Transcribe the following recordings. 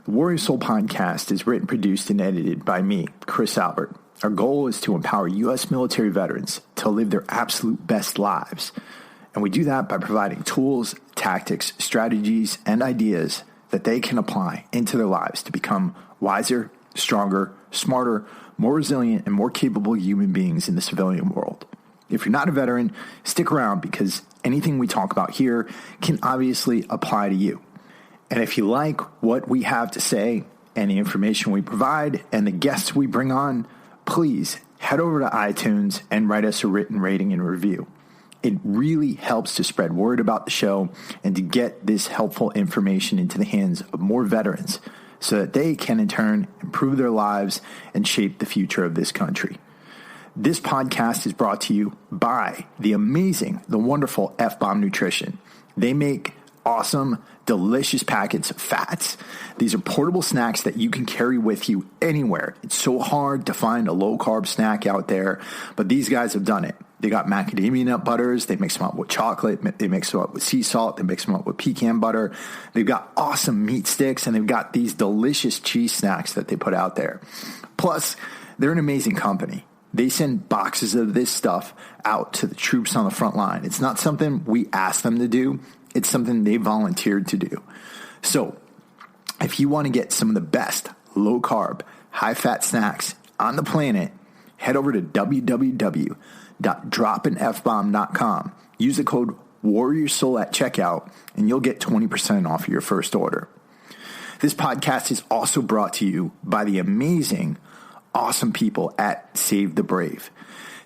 The Warrior Soul podcast is written, produced, and edited by me, Chris Albert. Our goal is to empower U.S. military veterans to live their absolute best lives. And we do that by providing tools, tactics, strategies, and ideas that they can apply into their lives to become wiser, stronger, smarter, more resilient, and more capable human beings in the civilian world. If you're not a veteran, stick around because anything we talk about here can obviously apply to you. And if you like what we have to say and the information we provide and the guests we bring on, please head over to iTunes and write us a written rating and review. It really helps to spread word about the show and to get this helpful information into the hands of more veterans so that they can in turn improve their lives and shape the future of this country. This podcast is brought to you by the wonderful F-Bomb Nutrition. They make awesome, delicious packets of fats. These are portable snacks that you can carry with you anywhere. It's so hard to find a low-carb snack out there, but these guys have done it. They got macadamia nut butters. They mix them up with chocolate. They mix them up with sea salt. They mix them up with pecan butter. They've got awesome meat sticks, and they've got these delicious cheese snacks that they put out there. Plus, they're an amazing company. They send boxes of this stuff out to the troops on the front line. It's not something we ask them to do. It's something they volunteered to do. So if you want to get some of the best low-carb, high-fat snacks on the planet, head over to www.dropinfbomb.com. Use the code WarriorSoul at checkout, and you'll get 20% off your first order. This podcast is also brought to you by the amazing, awesome people at Save the Brave.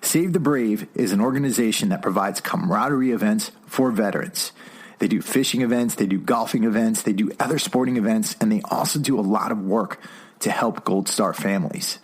Save the Brave is an organization that provides camaraderie events for veterans. They do fishing events, they do golfing events, they do other sporting events, and they also do a lot of work to help Gold Star families.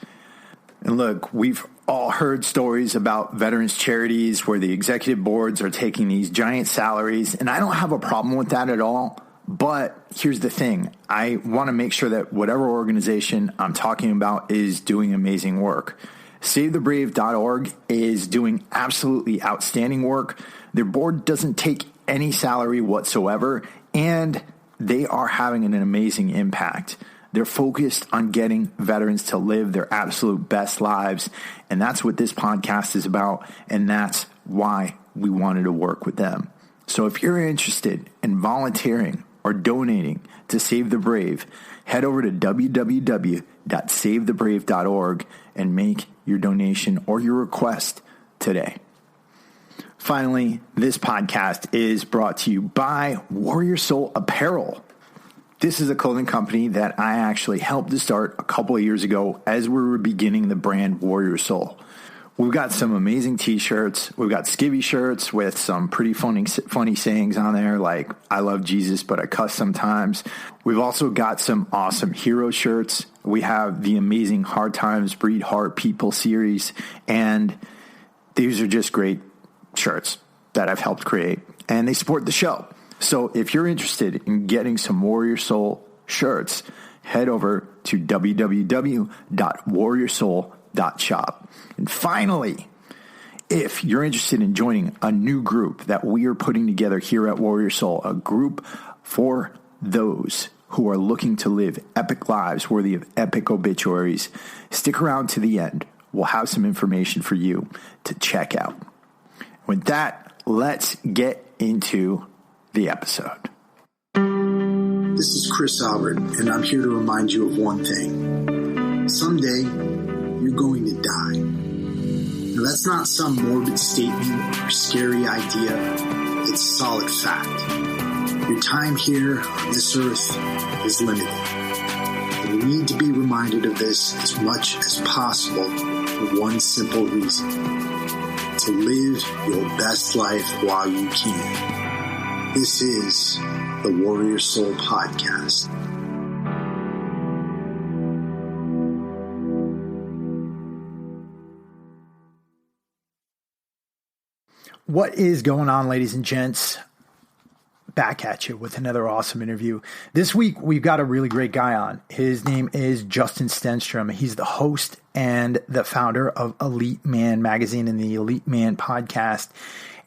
And look, we've all heard stories about veterans charities where the executive boards are taking these giant salaries, and I don't have a problem with that at all. But here's the thing. I want to make sure that whatever organization I'm talking about is doing amazing work. SaveTheBrave.org is doing absolutely outstanding work. Their board doesn't take any salary whatsoever, and they are having an amazing impact. They're focused on getting veterans to live their absolute best lives, and that's what this podcast is about, and that's why we wanted to work with them. So if you're interested in volunteering or donating to Save the Brave, head over to www.savethebrave.org and make your donation or your request today. Finally, this podcast is brought to you by Warrior Soul Apparel. This is a clothing company that I actually helped to start a couple of years ago as we were beginning the brand Warrior Soul. We've got some amazing t-shirts. We've got skivvy shirts with some pretty funny sayings on there, like, I love Jesus, but I cuss sometimes. We've also got some awesome hero shirts. We have the amazing Hard Times Breed Heart People series, and these are just great shirts that I've helped create, and they support the show. So if you're interested in getting some Warrior Soul shirts, head over to www.warriorsoul.shop. And finally, if you're interested in joining a new group that we are putting together here at Warrior Soul, a group for those who are looking to live epic lives worthy of epic obituaries, stick around to the end. We'll have some information for you to check out. With that, let's get into the episode. This is Chris Albert, and I'm here to remind you of one thing. Someday, you're going to die. Now, that's not some morbid statement or scary idea. It's solid fact. Your time here on this earth is limited. And you need to be reminded of this as much as possible for one simple reason: to live your best life while you can. This is the Warrior Soul Podcast. What is going on, ladies and gents? Back at you with another awesome interview. This week, we've got a really great guy on. His name is Justin Stenstrom. He's the host and the founder of Elite Man magazine and the Elite Man podcast.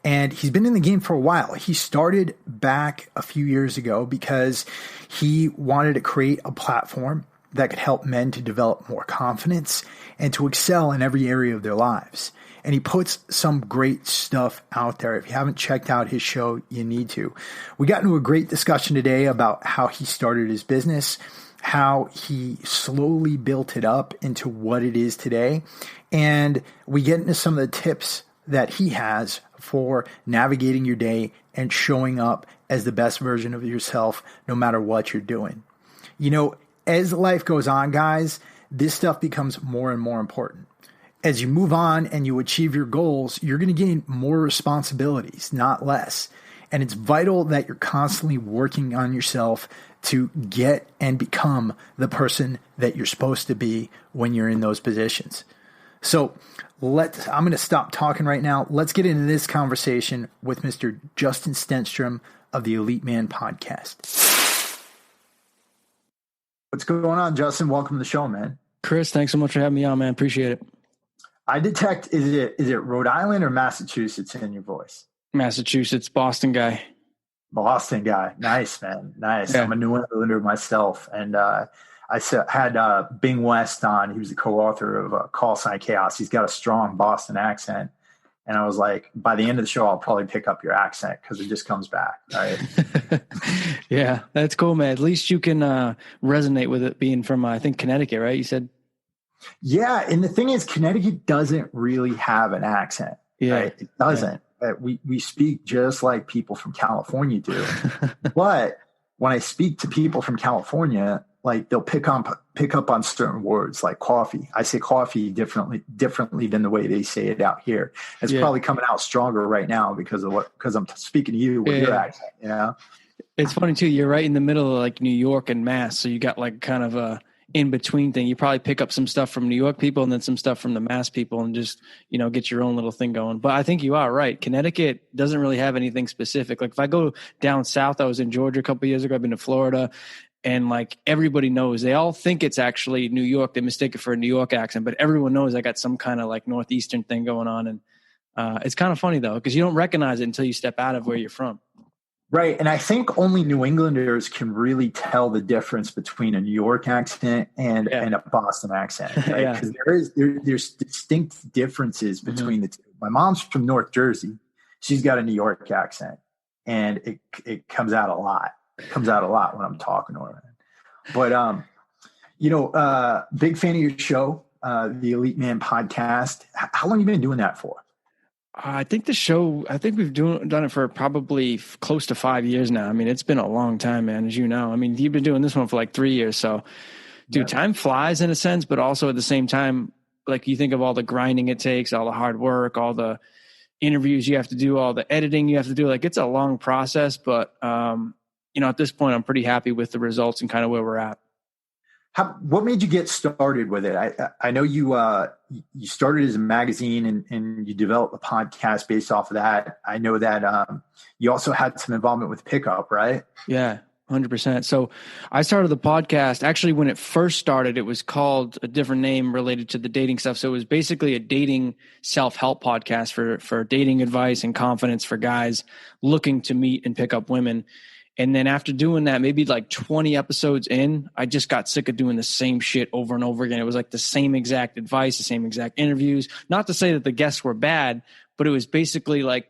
And he's been in the game for a while. He started back a few years ago because he wanted to create a platform that could help men to develop more confidence and to excel in every area of their lives. And he puts some great stuff out there. If you haven't checked out his show, you need to. We got into a great discussion today about how he started his business, how he slowly built it up into what it is today. And we get into some of the tips that he has for navigating your day and showing up as the best version of yourself, no matter what you're doing. You know, as life goes on, guys, this stuff becomes more and more important. As you move on and you achieve your goals, you're going to gain more responsibilities, not less. And it's vital that you're constantly working on yourself to get and become the person that you're supposed to be when you're in those positions. So I'm going to stop talking right now. Let's get into this conversation with Mr. Justin Stenstrom of the Elite Man podcast. What's going on, Justin? Welcome to the show, man. Chris, thanks so much for having me on, man. Appreciate it. I detect, is it Rhode Island or Massachusetts in your voice? Massachusetts, Boston guy. Boston guy. Nice, man. Nice. Yeah. I'm a New Englander myself. And I had Bing West on. He was the co-author of Call Sign Chaos. He's got a strong Boston accent. And I was like, by the end of the show, I'll probably pick up your accent because it just comes back. Right? Yeah, that's cool, man. At least you can resonate with it being from, I think, Connecticut, right? You said? Yeah. And the thing is, Connecticut doesn't really have an accent. Yeah. Right? It doesn't. Yeah. We speak just like people from California do. But when I speak to people from California, like they'll pick up on certain words like coffee. I say coffee differently than the way they say it out here. It's probably coming out stronger right now because I'm speaking to you with your accent, you know? It's funny too. You're right in the middle of like New York and Mass. So you got like kind of a in-between thing. You probably pick up some stuff from New York people and then some stuff from the Mass people and just, you know, get your own little thing going. But I think you are right. Connecticut doesn't really have anything specific. Like if I go down south, I was in Georgia a couple of years ago. I've been to Florida. And like everybody knows, they all think it's actually New York. They mistake it for a New York accent, but everyone knows I got some kind of like Northeastern thing going on. And it's kind of funny though, because you don't recognize it until you step out of where you're from. Right. And I think only New Englanders can really tell the difference between a New York accent and a Boston accent. Right? Because there's distinct differences between the two. My mom's from North Jersey. She's got a New York accent and it comes out a lot. It comes out a lot when I'm talking to her. But, big fan of your show, the Elite Man podcast. How long have you been doing that for? I think we've done it for probably close to 5 years now. I mean, it's been a long time, man, as you know. I mean, you've been doing this one for like 3 years. So, dude, time flies in a sense, but also at the same time, like you think of all the grinding it takes, all the hard work, all the interviews you have to do, all the editing you have to do. Like it's a long process, but, at this point, I'm pretty happy with the results and kind of where we're at. What made you get started with it? I know you started as a magazine and you developed a podcast based off of that. I know that you also had some involvement with Pickup, right? Yeah, 100%. So I started the podcast. Actually, when it first started, it was called a different name related to the dating stuff. So it was basically a dating self-help podcast for dating advice and confidence for guys looking to meet and pick up women. And then after doing that, maybe like 20 episodes in, I just got sick of doing the same shit over and over again. It was like the same exact advice, the same exact interviews. Not to say that the guests were bad, but it was basically like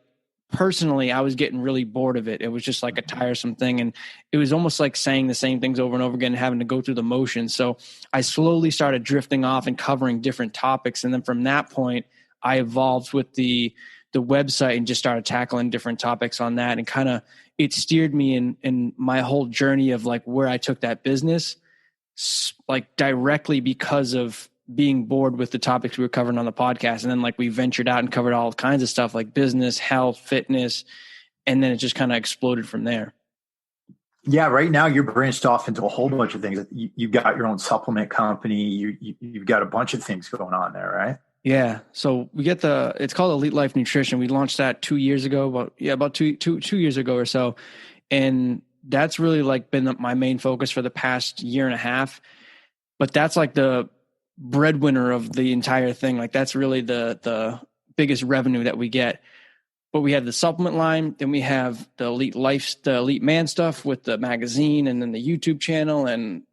personally, I was getting really bored of it. It was just like a tiresome thing. And it was almost like saying the same things over and over again, and having to go through the motions. So I slowly started drifting off and covering different topics. And then from that point, I evolved with the website and just started tackling different topics on that, and kind of it steered me in my whole journey of like where I took that business, like directly because of being bored with the topics we were covering on the podcast. And then like we ventured out and covered all kinds of stuff like business, health, fitness. And then it just kind of exploded from there. Yeah. Right now you're branched off into a whole bunch of things. You've got your own supplement company. You've got a bunch of things going on there, right? Yeah. So we get it's called Elite Life Nutrition. We launched that 2 years ago, about two years ago or so. And that's really like been my main focus for the past year and a half. But that's like the breadwinner of the entire thing. Like that's really the biggest revenue that we get. But we have the supplement line, then we have the the elite man stuff with the magazine, and then the YouTube channel, and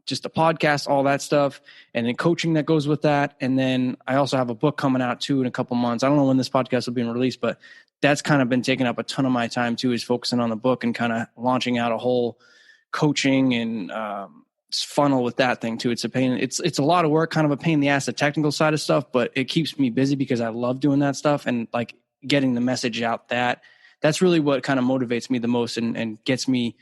just the podcast, all that stuff, and then coaching that goes with that. And then I also have a book coming out too in a couple months. I don't know when this podcast will be released, but that's kind of been taking up a ton of my time too, is focusing on the book and kind of launching out a whole coaching and funnel with that thing too. It's a pain. It's a lot of work, kind of a pain in the ass, the technical side of stuff, but it keeps me busy because I love doing that stuff and like getting the message out. That's really what kind of motivates me the most and gets me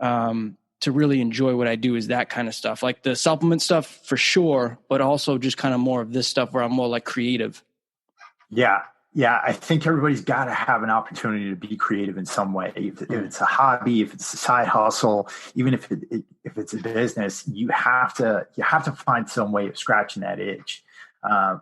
to really enjoy what I do, is that kind of stuff, like the supplement stuff for sure, but also just kind of more of this stuff where I'm more like creative. Yeah. Yeah. I think everybody's got to have an opportunity to be creative in some way. If it's a hobby, if it's a side hustle, even if it's a business, you have to find some way of scratching that itch.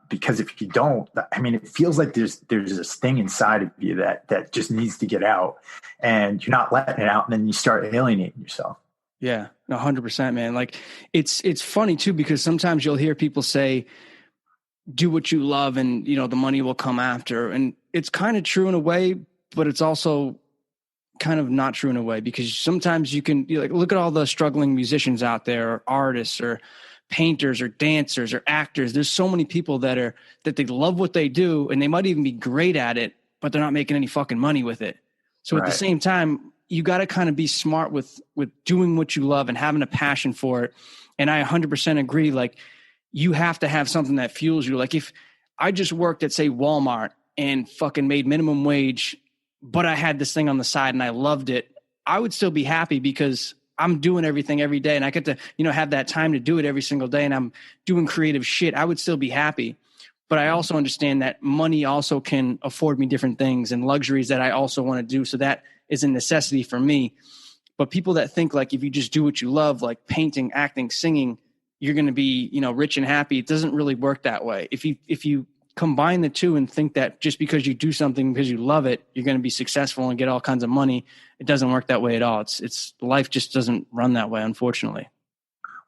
Because if you don't, I mean, it feels like there's this thing inside of you that just needs to get out, and you're not letting it out, and then you start alienating yourself. Yeah, 100%, man. Like it's funny too, because sometimes you'll hear people say, do what you love and, you know, the money will come after. And it's kind of true in a way, but it's also kind of not true in a way, because sometimes you can like, look at all the struggling musicians out there, or artists, or painters, or dancers, or actors. There's so many people that they love what they do, and they might even be great at it, but they're not making any fucking money with it. So at the same time, you got to kind of be smart with doing what you love and having a passion for it. And I 100% agree. Like, you have to have something that fuels you. Like, if I just worked at, say, Walmart and fucking made minimum wage, but I had this thing on the side and I loved it, I would still be happy because I'm doing everything every day and I get to, you know, have that time to do it every single day, and I'm doing creative shit. I would still be happy. But I also understand that money also can afford me different things and luxuries that I also want to do. So that is a necessity for me. But people that think like, if you just do what you love, like painting, acting, singing, you're going to be, you know, rich and happy. It doesn't really work that way. If you combine the two and think that just because you do something because you love it, you're going to be successful and get all kinds of money, it doesn't work that way at all. It's life just doesn't run that way, unfortunately.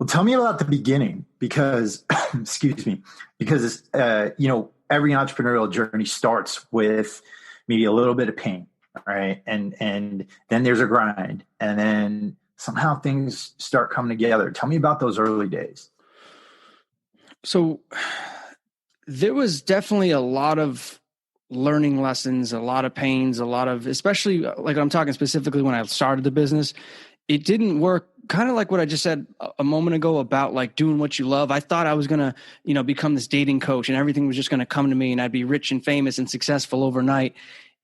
Well, tell me about the beginning, because, excuse me, because, you know, every entrepreneurial journey starts with maybe a little bit of pain, right? And then there's a grind, and then somehow things start coming together. Tell me about those early days. So there was definitely a lot of learning lessons, a lot of pains, a lot of, especially like I'm talking specifically when I started the business, it didn't work. Kind of like what I just said a moment ago about like doing what you love. I thought I was going to, you know, become this dating coach and everything was just going to come to me and I'd be rich and famous and successful overnight.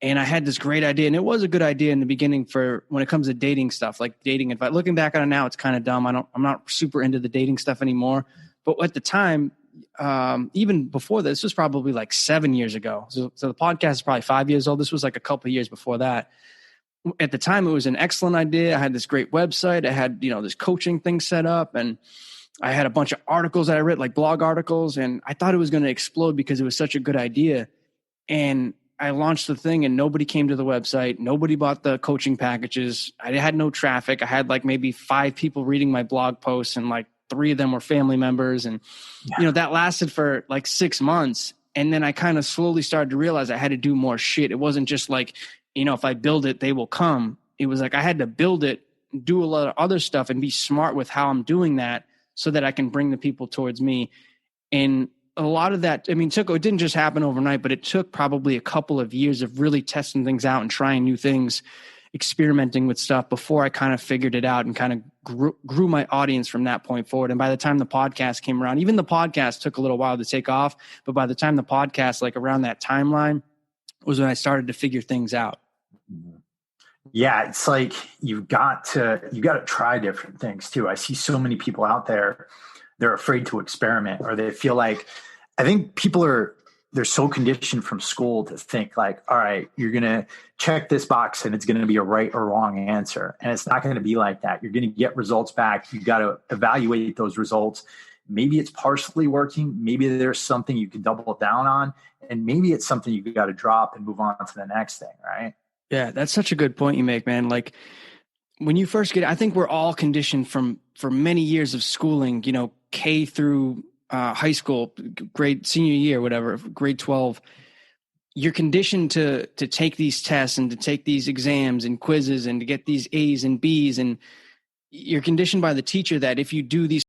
And I had this great idea, and it was a good idea in the beginning for when it comes to dating stuff, like dating advice. Looking back on it now, it's kind of dumb. I'm not super into the dating stuff anymore. But at the time, even before this was probably like 7 years ago. So the podcast is probably 5 years old. This was like a couple of years before that. At the time, it was an excellent idea. I had this great website. I had, you know, this coaching thing set up, and I had a bunch of articles that I read, like blog articles, and I thought it was going to explode because it was such a good idea. And I launched the thing and nobody came to the website. Nobody bought the coaching packages. I had no traffic. I had like maybe 5 people reading my blog posts, and like 3 of them were family members. And, you know, that lasted for like 6 months. And then I kind of slowly started to realize I had to do more shit. It wasn't just like, you know, if I build it, they will come. It was like I had to build it, do a lot of other stuff, and be smart with how I'm doing that so that I can bring the people towards me. And a lot of that, I mean, it didn't just happen overnight, but it took probably a couple of years of really testing things out and trying new things, experimenting with stuff before I kind of figured it out and kind of grew my audience from that point forward. And by the time the podcast came around, even the podcast took a little while to take off, but by the time the podcast, like around that timeline, was when I started to figure things out. Yeah, it's like you got to try different things too. I see so many people out there, they're afraid to experiment, or they feel like, I think they're so conditioned from school to think like, all right, you're going to check this box and it's going to be a right or wrong answer. And it's not going to be like that. You're going to get results back. You got to evaluate those results. Maybe it's partially working. Maybe there's something you can double down on, and maybe it's something you got to drop and move on to the next thing. Right. Yeah. That's such a good point you make, man. Like when you first I think we're all conditioned for many years of schooling, you know, K through high school, senior year, whatever, grade 12. you're conditioned to take these tests and to take these exams and quizzes and to get these A's and B's, and you're conditioned by the teacher that if you do these